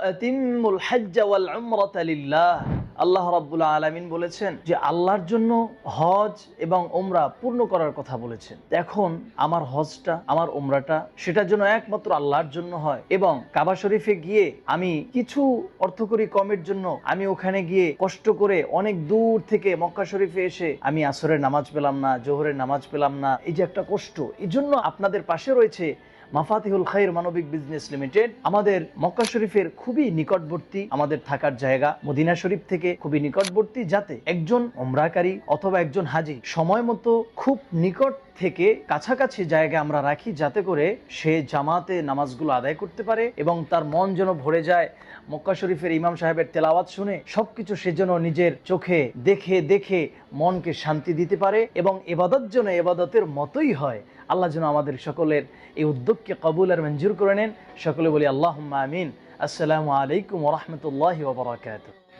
আতিম্মুল হজ্জ ওয়াল উমরাতা লিল্লাহ। আল্লাহ রাব্বুল আলামিন বলেছেন যে আল্লাহর জন্য হজ এবং উমরা পূর্ণ করার কথা বলেছেন। এখন আমার হজটা, আমার উমরাটা সেটার জন্য একমাত্র আল্লাহর জন্য হয়, এবং কাবা শরীফে গিয়ে আমি কিছু অর্থকরী কমের জন্য আমি ওখানে গিয়ে কষ্ট করে অনেক দূর থেকে মক্কা শরীফে এসে আমি আসরের নামাজ পেলাম না, জোহরের নামাজ পেলাম না, এই যে একটা কষ্ট। এই জন্য আপনাদের পাশে রয়েছে মাফাতিহুল খাইর মানবিক বিজনেস লিমিটেড। আমাদের মক্কা শরীফের খুবই নিকটবর্তী আমাদের থাকার জায়গা, মদিনা শরীফ থেকে খুবই নিকটবর্তী, যাতে একজন উমরাকারী অথবা একজন হাজি সময় মতো খুব নিকট থেকে কাছাকাছি জায়গায় আমরা রাখি, যাতে করে সে জামাতে নামাজগুলো আদায় করতে পারে এবং তার মন যেন ভরে যায় মক্কা শরীফের ইমাম সাহেবের তেলাওয়াত শুনে। সবকিছু সে যেন নিজের চোখে দেখে দেখে মনকে শান্তি দিতে পারে এবং ইবাদত যেন ইবাদতের মতোই হয়। আল্লাহ যেন আমাদের সকলের এই উদ্যোগকে কবুল আর মঞ্জুর করে নেন। সকলে বলি আল্লাহুম্মা আমিন। আসসালামু আলাইকুম ওয়া রাহমাতুল্লাহি ওয়া বারাকাতুহু।